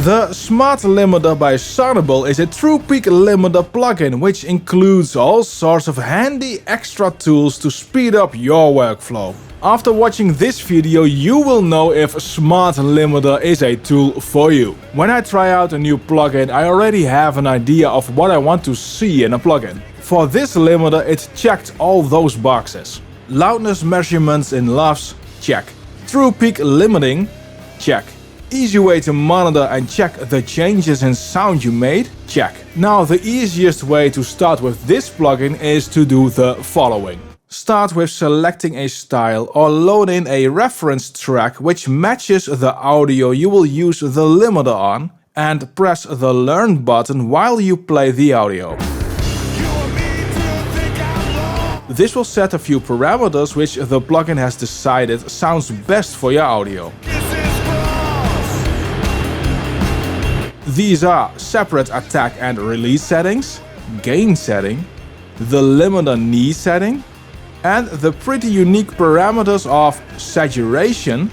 The Smart Limiter by Sonible is a true peak limiter plugin which includes all sorts of handy extra tools to speed up your workflow. After watching this video, you will know if Smart Limiter is a tool for you. When I try out a new plugin, I already have an idea of what I want to see in a plugin. For this limiter, it checked all those boxes. Loudness measurements in LUFS, check. True peak limiting, check. Easy way to monitor and check the changes in sound you made, check. Now the easiest way to start with this plugin is to do the following. Start with selecting a style or load in a reference track which matches the audio you will use the limiter on, and press the Learn button while you play the audio. This will set a few parameters which the plugin has decided sounds best for your audio. These are separate attack and release settings, gain setting, the limiter knee setting, and the pretty unique parameters of saturation,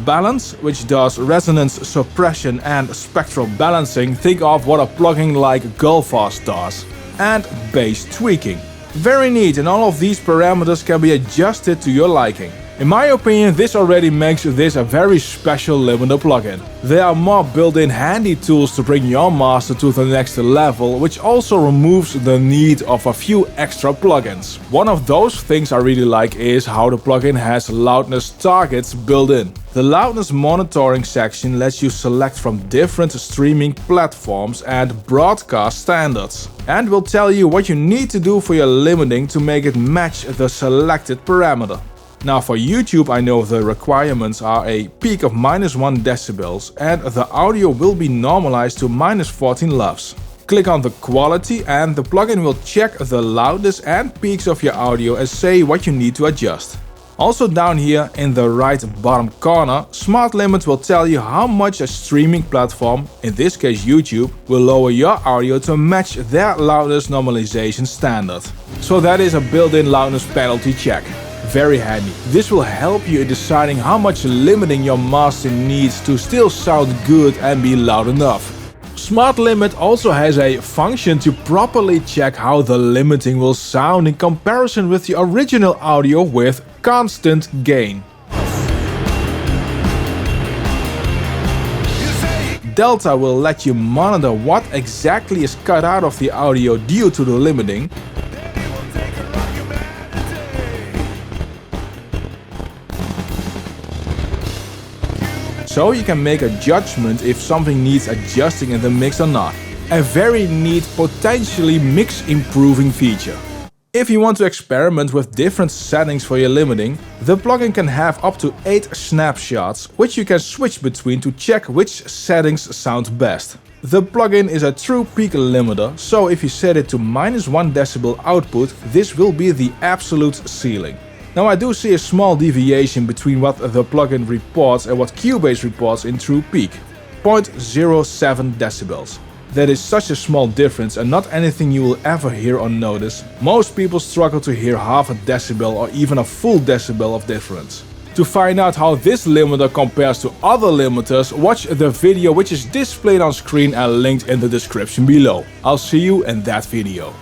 balance, which does resonance suppression and spectral balancing, think of what a plugin like Gullfoss does, and bass tweaking. Very neat, and all of these parameters can be adjusted to your liking. In my opinion, this already makes this a very special limiter plugin. There are more built-in handy tools to bring your master to the next level, which also removes the need of a few extra plugins. One of those things I really like is how the plugin has loudness targets built in. The loudness monitoring section lets you select from different streaming platforms and broadcast standards, and will tell you what you need to do for your limiting to make it match the selected parameter. Now for YouTube, I know the requirements are a peak of -1 decibels and the audio will be normalized to -14 LUFS. Click on the quality and the plugin will check the loudness and peaks of your audio and say what you need to adjust. Also down here in the right bottom corner, Smart Limit will tell you how much a streaming platform, in this case YouTube, will lower your audio to match their loudness normalization standard. So that is a built-in loudness penalty check. Very handy. This will help you in deciding how much limiting your master needs to still sound good and be loud enough. Smart Limit also has a function to properly check how the limiting will sound in comparison with the original audio with constant gain. Delta will let you monitor what exactly is cut out of the audio due to the limiting. So you can make a judgment if something needs adjusting in the mix or not. A very neat, potentially mix improving feature. If you want to experiment with different settings for your limiting, the plugin can have up to 8 snapshots, which you can switch between to check which settings sound best. The plugin is a true peak limiter, so if you set it to -1 decibel output, this will be the absolute ceiling. Now I do see a small deviation between what the plugin reports and what Cubase reports in true peak, 0.07 decibels. That is such a small difference and not anything you will ever hear or notice. Most people struggle to hear half a decibel or even a full decibel of difference. To find out how this limiter compares to other limiters, watch the video which is displayed on screen and linked in the description below. I'll see you in that video.